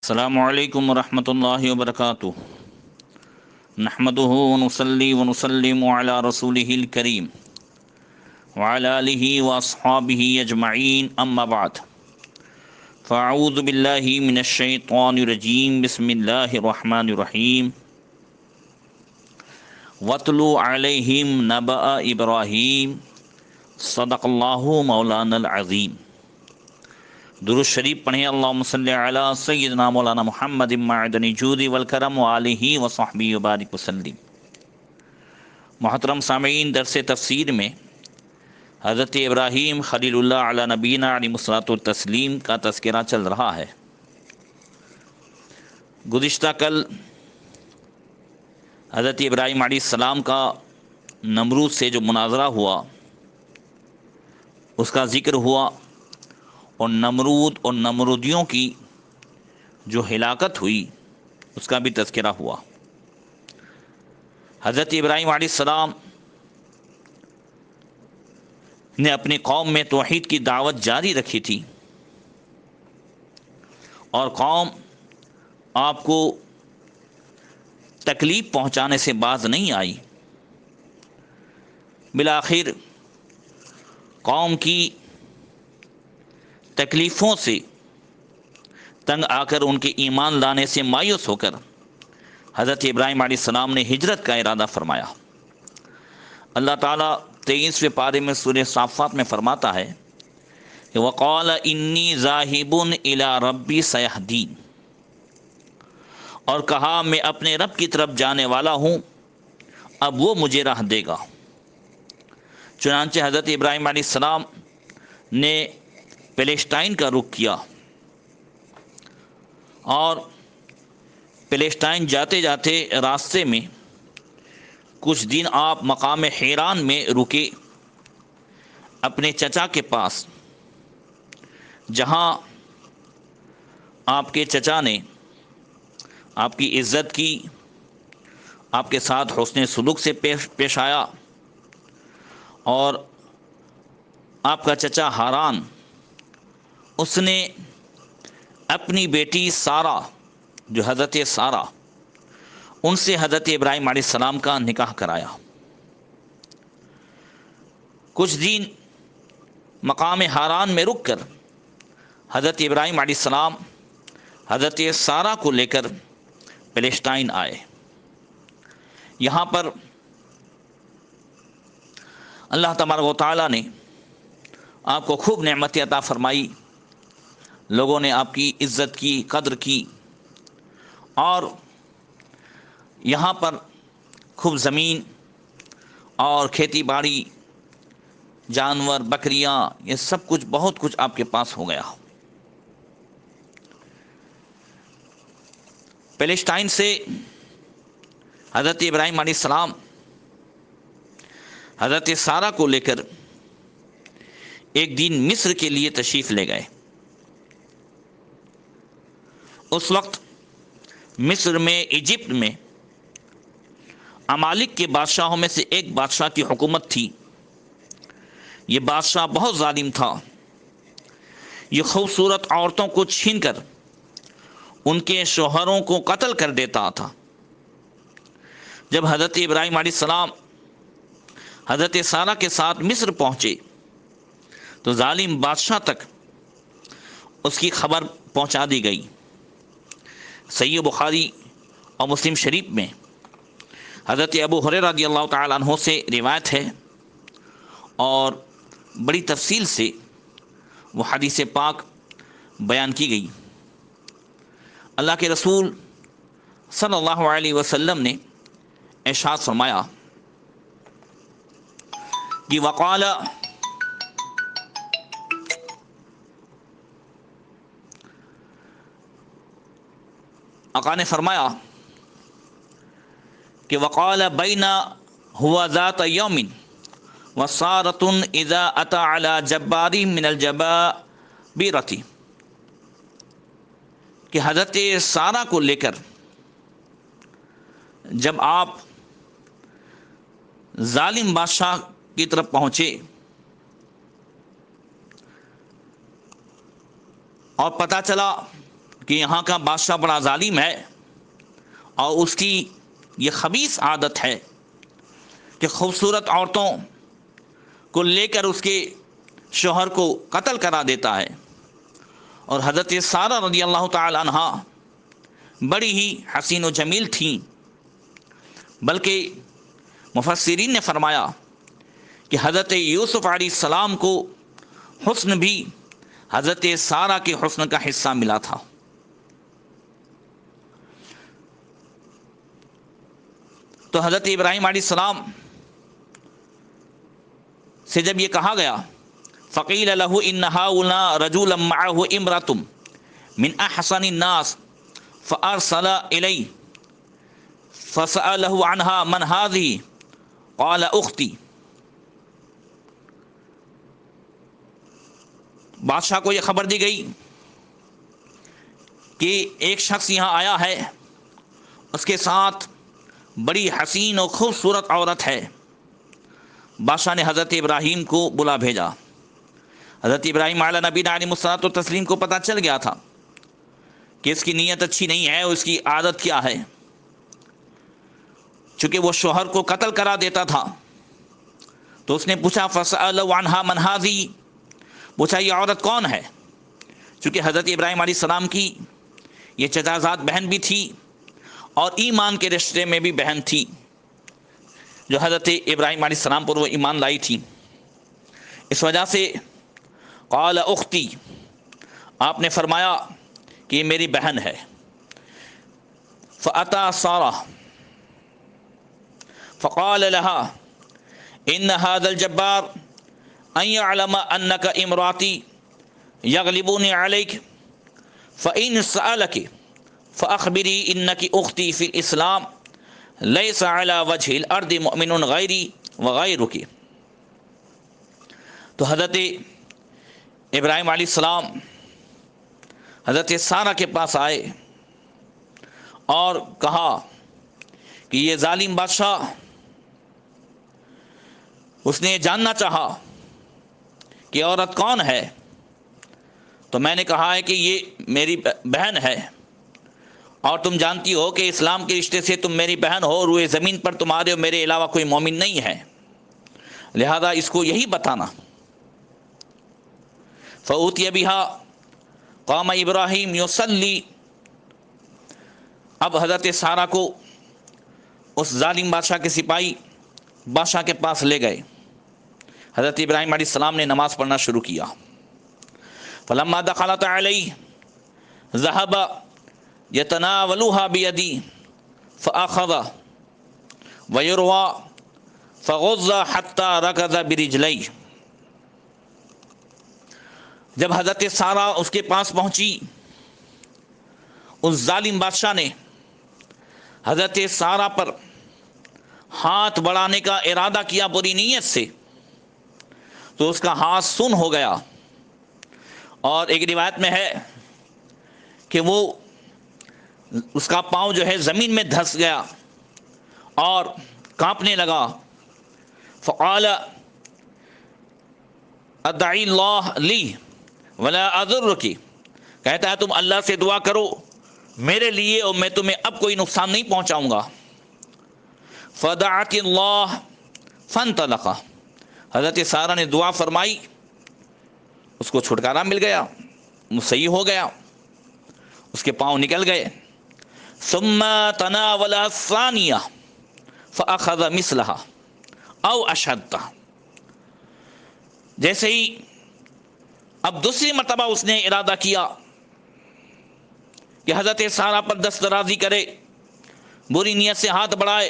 السلام علیکم ورحمۃ اللہ وبرکاتہ نحمدہ ونصلی ونسلم علی رسولہ الکریم وعلی آلہ واصحابہ اجمعین اما بعد فاعوذ باللہ من الشیطان الرجیم بسم اللہ الرحمن الرحیم واتلو علیہم نبأ ابراہیم صدق اللہ مولانا العظیم۔ درود شریف پڑھیں، اللہم صلی علی سیدنا مولانا محمد معدن الجود والکرم وآلہ وصحبہ وبارک وسلم۔ محترم سامعین، درس تفسیر میں حضرت ابراہیم خلیل اللہ علی نبینا علیہ الصلوۃ والتسلیم کا تذکرہ چل رہا ہے۔ گزشتہ کل حضرت ابراہیم علیہ السلام کا نمرود سے جو مناظرہ ہوا اس کا ذکر ہوا، اور نمرود اور نمرودیوں کی جو ہلاکت ہوئی اس کا بھی تذکرہ ہوا۔ حضرت ابراہیم علیہ السلام نے اپنی قوم میں توحید کی دعوت جاری رکھی تھی، اور قوم آپ کو تکلیف پہنچانے سے باز نہیں آئی۔ بالآخر قوم کی تکلیفوں سے تنگ آ کر، ان کے ایمان لانے سے مایوس ہو کر حضرت ابراہیم علیہ السلام نے ہجرت کا ارادہ فرمایا۔ اللہ تعالیٰ 23ویں پارے میں سورہ صافات میں فرماتا ہے کہ وَقَالَ إِنِّي ذَاهِبٌ إِلَىٰ رَبِّي سَيَهْدِينِ، اور کہا میں اپنے رب کی طرف جانے والا ہوں، اب وہ مجھے راہ دے گا۔ چنانچہ حضرت ابراہیم علیہ السلام نے پیلسٹائن کا رخ کیا، اور پیلسٹائن جاتے جاتے راستے میں کچھ دن آپ مقام حیران میں رکے، اپنے چچا کے پاس، جہاں آپ کے چچا نے آپ کی عزت کی، آپ کے ساتھ حسن سلوک سے پیش آیا، اور آپ کا چچا ہاران اس نے اپنی بیٹی سارہ، جو حضرت سارہ، ان سے حضرت ابراہیم علیہ السلام کا نکاح کرایا۔ کچھ دن مقام ہاران میں رک کر حضرت ابراہیم علیہ السلام حضرت سارہ کو لے کر پیلسٹائن آئے۔ یہاں پر اللہ تبارک و تعالیٰ نے آپ کو خوب نعمت عطا فرمائی، لوگوں نے آپ کی عزت کی، قدر کی، اور یہاں پر خوب زمین اور کھیتی باڑی، جانور، بکریاں، یہ سب کچھ، بہت کچھ آپ کے پاس ہو گیا۔ پیلسٹائن سے حضرت ابراہیم علیہ السلام حضرت سارہ کو لے کر ایک دن مصر کے لیے تشریف لے گئے۔ اس وقت مصر میں، ایجپٹ میں امالک کے بادشاہوں میں سے ایک بادشاہ کی حکومت تھی۔ یہ بادشاہ بہت ظالم تھا۔ یہ خوبصورت عورتوں کو چھین کر ان کے شوہروں کو قتل کر دیتا تھا۔ جب حضرت ابراہیم علیہ السلام حضرت سارہ کے ساتھ مصر پہنچے تو ظالم بادشاہ تک اس کی خبر پہنچا دی گئی۔ صحیح بخاری اور مسلم شریف میں حضرت ابو ہریرہ رضی اللہ تعالیٰ عنہ سے روایت ہے، اور بڑی تفصیل سے وہ حدیث پاک بیان کی گئی۔ اللہ کے رسول صلی اللہ علیہ وسلم نے ارشاد فرمایا کہ وقال آقا نے فرمایا کہ وقال بین ہوا ذات یوم وصارۃ اذا اتی علی جبار من الجبابرۃ، کہ حضرت سارہ کو لے کر جب آپ ظالم بادشاہ کی طرف پہنچے اور پتہ چلا کہ یہاں کا بادشاہ بڑا ظالم ہے اور اس کی یہ خبیث عادت ہے کہ خوبصورت عورتوں کو لے کر اس کے شوہر کو قتل کرا دیتا ہے. اور حضرت سارہ رضی اللہ تعالی عنہا بڑی ہی حسین و جمیل تھیں، بلکہ مفسرین نے فرمایا کہ حضرت یوسف علیہ السلام کو حسن بھی حضرت سارہ کے حسن کا حصہ ملا تھا. تو حضرت ابراہیم علیہ السلام سے جب یہ کہا گیا فقیل له ان هؤلاء رجلا معه امرأة من احسن الناس فارسل الیہ فسأله عنها من هذه قال اختی. بادشاہ کو یہ خبر دی گئی کہ ایک شخص یہاں آیا ہے، اس کے ساتھ بڑی حسین و خوبصورت عورت ہے. بادشاہ نے حضرت ابراہیم کو بلا بھیجا. حضرت ابراہیم علیہ نبی علیہ الصلوۃ والتسلیم کو پتہ چل گیا تھا کہ اس کی نیت اچھی نہیں ہے، اس کی عادت کیا ہے. چونکہ وہ شوہر کو قتل کرا دیتا تھا تو اس نے پوچھا فسألوا عنها من هذه، پوچھا یہ عورت کون ہے. چونکہ حضرت ابراہیم علیہ السلام کی یہ چچازاد بہن بھی تھی اور ایمان کے رشتے میں بھی بہن تھی، جو حضرت ابراہیم علیہ السلام پر وہ ایمان لائی تھی. اس وجہ سے قال اختی، آپ نے فرمایا کہ یہ میری بہن ہے. فأتى سارہ فقال لها ان هذا الجبار ان يعلم انك امراتي يغلبوني عليك فإن سألك فأخبري انك اختي في الاسلام ليس على وجه الارض مؤمن غيري وغيرك. تو حضرت ابراہیم علیہ السلام حضرت سارہ کے پاس آئے اور کہا کہ یہ ظالم بادشاہ، اس نے جاننا چاہا کہ عورت کون ہے. تو میں نے کہا ہے کہ یہ میری بہن ہے، اور تم جانتی ہو کہ اسلام کے رشتے سے تم میری بہن ہو، روئے زمین پر تمہارے اور میرے علاوہ کوئی مومن نہیں ہے، لہذا اس کو یہی بتانا. فأوتي بها قام ابراہیم یصلی. اب حضرت سارہ کو اس ظالم بادشاہ کے سپاہی بادشاہ کے پاس لے گئے. حضرت ابراہیم علیہ السلام نے نماز پڑھنا شروع کیا. فلما دخلت علیہ ذهب يتناولها بيدي فأخذ ويروى فغض حتى ركض برجليه. جب حضرت سارہ اس کے پاس پہنچی، اس ظالم بادشاہ نے حضرت سارہ پر ہاتھ بڑھانے کا ارادہ کیا پوری نیت سے، تو اس کا ہاتھ سن ہو گیا. اور ایک روایت میں ہے کہ وہ اس کا پاؤں جو ہے زمین میں دھس گیا اور کانپنے لگا. فقال ادعی اللہ لی ولا اضرک، کہتا ہے تم اللہ سے دعا کرو میرے لیے اور میں تمہیں اب کوئی نقصان نہیں پہنچاؤں گا. فدعت اللہ فانطلق، حضرت سارہ نے دعا فرمائی، اس کو چھٹکارا مل گیا، صحیح ہو گیا، اس کے پاؤں نکل گئے. ثم تناول الثانیہ فاخذ مثلها او اشد. جیسے ہی اب دوسری مرتبہ اس نے ارادہ کیا کہ حضرت سارہ پر دست درازی کرے، بری نیت سے ہاتھ بڑھائے،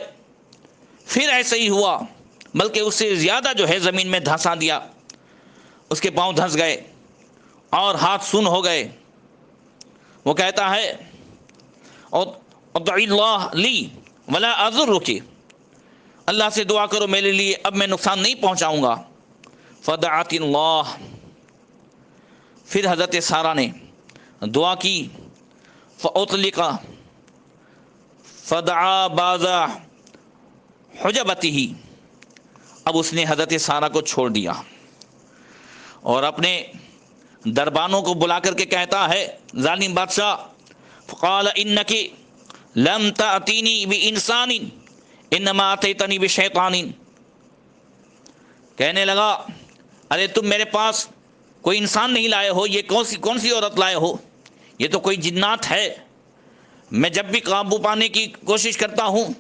پھر ایسے ہی ہوا، بلکہ اس سے زیادہ جو ہے زمین میں دھسا دیا، اس کے پاؤں دھس گئے اور ہاتھ سن ہو گئے. وہ کہتا ہے ادعی اللہ لی ولا اضرک، اللہ سے دعا کرو میرے لیے اب میں نقصان نہیں پہنچاؤں گا. فدعت اللہ، پھر حضرت سارہ نے دعا کی. فاطلق فدعا بعض حجبتہ، اب اس نے حضرت سارہ کو چھوڑ دیا اور اپنے دربانوں کو بلا کر کے کہتا ہے ظالم بادشاہ فقال انک لم تأتینی بانسان انما اتیتنی بشیطان، کہنے لگا ارے تم میرے پاس کوئی انسان نہیں لائے ہو، یہ کون سی عورت لائے ہو، یہ تو کوئی جنات ہے، میں جب بھی قابو پانے کی کوشش کرتا ہوں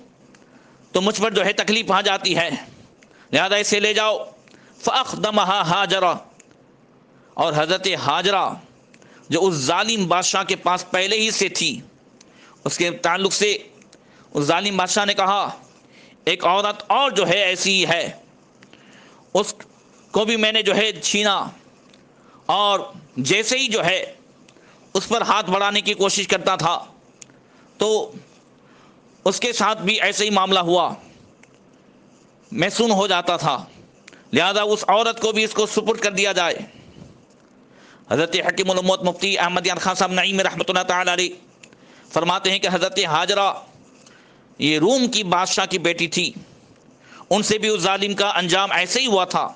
تو مجھ پر جو ہے تکلیف آ جاتی ہے، لہذا اسے لے جاؤ۔ فاخدمها ہاجرہ، اور حضرت ہاجرہ جو اس ظالم بادشاہ کے پاس پہلے ہی سے تھی، اس کے تعلق سے اس ظالم بادشاہ نے کہا ایک عورت اور جو ہے ایسی ہی ہے، اس کو بھی میں نے جو ہے چھینا، اور جیسے ہی جو ہے اس پر ہاتھ بڑھانے کی کوشش کرتا تھا تو اس کے ساتھ بھی ایسے ہی معاملہ ہوا، محسون ہو جاتا تھا، لہذا اس عورت کو بھی اس کو سپرد کر دیا جائے۔ حضرت حکیم الامت مفتی احمد یار خان صاحب نعیم رحمۃ اللہ تعالی علیہ فرماتے ہیں کہ حضرت ہاجرہ یہ روم کی بادشاہ کی بیٹی تھی، ان سے بھی اس ظالم کا انجام ایسے ہی ہوا تھا،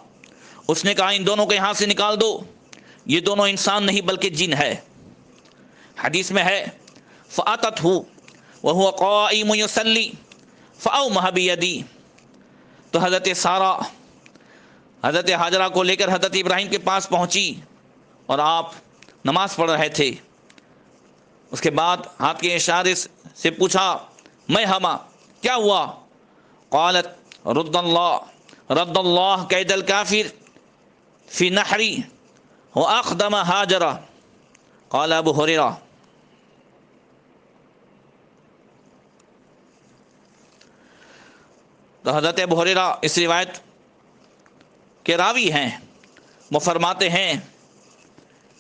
اس نے کہا ان دونوں کو یہاں سے نکال دو، یہ دونوں انسان نہیں بلکہ جن ہے۔ حدیث میں ہے فَأَتَتْهُ وَهُوَ قَائِمٌ يُصَلِّي فَأَوْمَهَ بِيَدِهِ، تو حضرت سارہ حضرت ہاجرہ کو لے کر حضرت ابراہیم کے پاس پہنچی اور آپ نماز پڑھ رہے تھے، اس کے بعد ہاتھ کے اشارے سے پوچھا میں ہما کیا ہوا؟ قالت رد اللہ کید الکافر فی نحری واخدم ہاجرہ۔ قال ابو ہریرہ، تو حضرت ابو ہریرہ اس روایت کے راوی ہیں، وہ فرماتے ہیں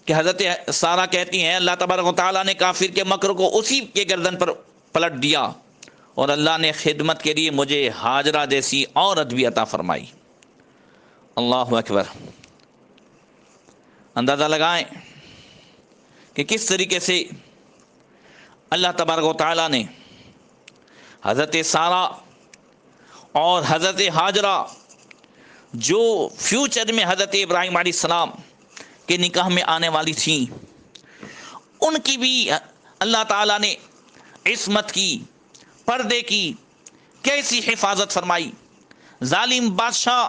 کہ حضرت سارہ کہتی ہیں اللہ تبارک و تعالیٰ نے کافر کے مکر کو اسی کے گردن پر پلٹ دیا، اور اللہ نے خدمت کے لیے مجھے ہاجرہ جیسی عورت بھی عطا فرمائی۔ اللہ اکبر۔ اندازہ لگائیں کہ کس طریقے سے اللہ تبارک و تعالیٰ نے حضرت سارہ اور حضرت ہاجرہ جو فیوچر میں حضرت ابراہیم علیہ السلام کے نکاح میں آنے والی تھیں، ان کی بھی اللہ تعالیٰ نے عصمت کی، پردے کی کیسی حفاظت فرمائی۔ ظالم بادشاہ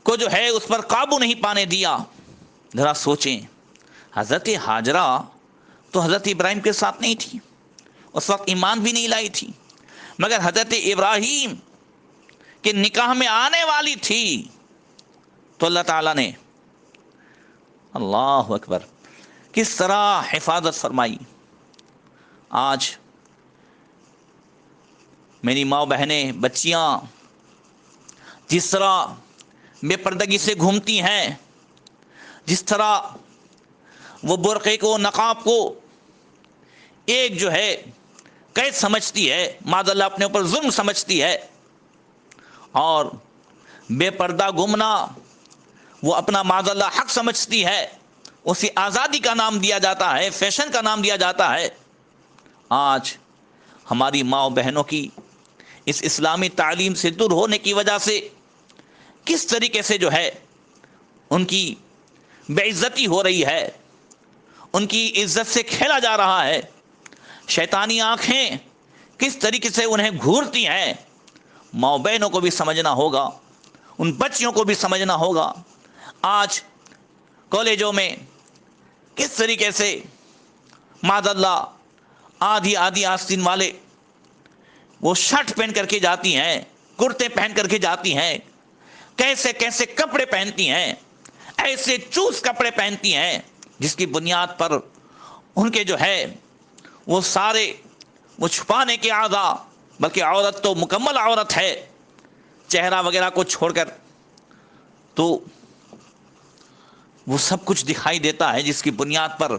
کو جو ہے اس پر قابو نہیں پانے دیا۔ ذرا سوچیں، حضرت ہاجرہ تو حضرت ابراہیم کے ساتھ نہیں تھی، اس وقت ایمان بھی نہیں لائی تھی، مگر حضرت ابراہیم کے نکاح میں آنے والی تھی، تو اللہ تعالیٰ نے اللہ اکبر کس طرح حفاظت فرمائی۔ آج میری ماں بہنیں بچیاں جس طرح بے پردگی سے گھومتی ہیں، جس طرح وہ برقعے کو نقاب کو ایک جو ہے قید سمجھتی ہے، معاذ اللہ اپنے اوپر ظلم سمجھتی ہے، اور بے پردہ گھومنا وہ اپنا معاذ اللہ حق سمجھتی ہے، اسے آزادی کا نام دیا جاتا ہے، فیشن کا نام دیا جاتا ہے۔ آج ہماری ماں بہنوں کی اس اسلامی تعلیم سے دور ہونے کی وجہ سے کس طریقے سے جو ہے ان کی بے عزتی ہو رہی ہے، ان کی عزت سے کھیلا جا رہا ہے، شیطانی آنکھیں کس طریقے سے انہیں گھورتی ہیں۔ ماں بہنوں کو بھی سمجھنا ہوگا، ان بچیوں کو بھی سمجھنا ہوگا۔ آج کالجوں میں کس طریقے سے معاذ اللہ آدھی آستین والے وہ شرٹ پہن کر کے جاتی ہیں، کرتے پہن کر کے جاتی ہیں، کیسے کیسے کپڑے پہنتی ہیں، ایسے چوس کپڑے پہنتی ہیں جس کی بنیاد پر ان کے جو ہے وہ سارے وہ چھپانے کے اعضاء، بلکہ عورت تو مکمل عورت ہے چہرہ وغیرہ کو چھوڑ کر، تو وہ سب کچھ دکھائی دیتا ہے جس کی بنیاد پر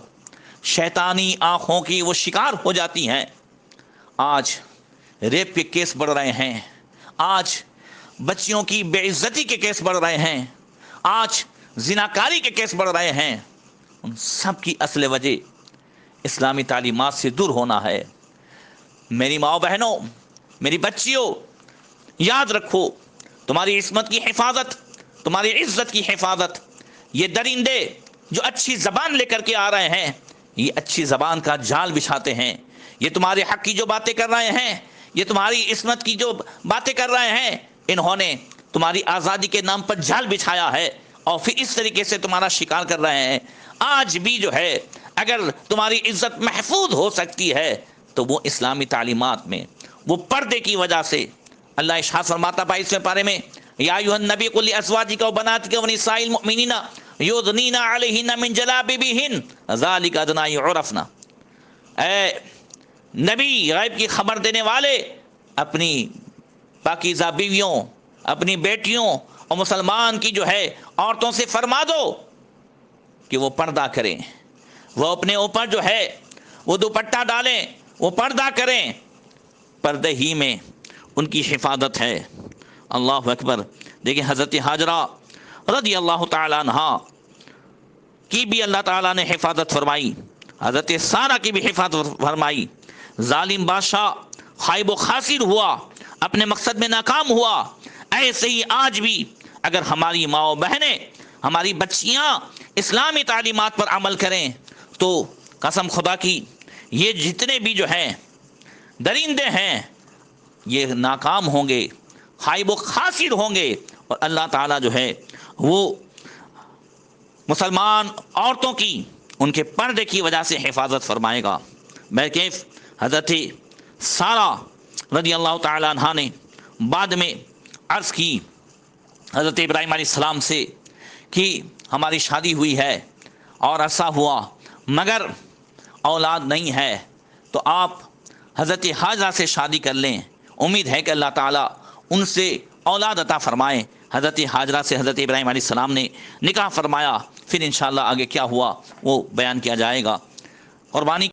شیطانی آنکھوں کی وہ شکار ہو جاتی ہیں۔ آج ریپ کے کیس بڑھ رہے ہیں، آج بچیوں کی بے عزتی کے کیس بڑھ رہے ہیں، آج زناکاری کے کیس بڑھ رہے ہیں۔ ان سب کی اصل وجہ اسلامی تعلیمات سے دور ہونا ہے۔ میری ماں بہنوں، میری بچیوں، یاد رکھو تمہاری عصمت کی حفاظت، تمہاری عزت کی حفاظت یہ درندے جو اچھی زبان لے کر کے آ رہے ہیں یہ اچھی زبان کا جال بچھاتے ہیں، یہ تمہارے حق کی جو باتیں کر رہے ہیں، یہ تمہاری عصمت کی جو باتیں کر رہے ہیں، انہوں نے تمہاری آزادی کے نام پر جال بچھایا ہے اور پھر اس طریقے سے تمہارا شکار کر رہے ہیں۔ آج بھی جو ہے اگر تمہاری عزت محفوظ ہو سکتی ہے تو وہ اسلامی تعلیمات میں، وہ پردے کی وجہ سے۔ اللہ ارشاد فرماتا 22ویں پارے میں، یا ایھا النبی قل لازواجک وبناتک ونساء المؤمنین یدنین علیہن من جلابیبہن ذلک ادنی ان یعرفن۔ اے نبی، غیب کی خبر دینے والے، اپنی پاکیزہ بیویوں، اپنی بیٹیوں اور مسلمان کی جو ہے عورتوں سے فرما دو کہ وہ پردہ کریں، وہ اپنے اوپر جو ہے وہ دوپٹہ ڈالیں، وہ پردہ کریں، پردے ہی میں ان کی حفاظت ہے۔ اللہ اکبر۔ دیکھیں حضرت ہاجرہ رضی اللہ تعالی عنہ کی بھی اللہ تعالیٰ نے حفاظت فرمائی، حضرت سارہ کی بھی حفاظت فرمائی۔ ظالم بادشاہ خائب و خاسر ہوا، اپنے مقصد میں ناکام ہوا۔ ایسے ہی آج بھی اگر ہماری ماں و بہنیں، ہماری بچیاں اسلامی تعلیمات پر عمل کریں تو قسم خدا کی یہ جتنے بھی جو ہیں درندے ہیں یہ ناکام ہوں گے، خائب و خاسر ہوں گے، اور اللہ تعالیٰ جو ہے وہ مسلمان عورتوں کی، ان کے پردے کی وجہ سے حفاظت فرمائے گا۔ بہرکیف حضرت سارہ رضی اللہ تعالی عنہ نے بعد میں عرض کی حضرت ابراہیم علیہ السلام سے کہ ہماری شادی ہوئی ہے اور عرصہ ہوا مگر اولاد نہیں ہے، تو آپ حضرت ہاجرہ سے شادی کر لیں، امید ہے کہ اللہ تعالیٰ ان سے اولاد عطا فرمائیں۔ حضرت ہاجرہ سے حضرت ابراہیم علیہ السلام نے نکاح فرمایا، پھر انشاءاللہ آگے کیا ہوا وہ بیان کیا جائے گا۔ قربانی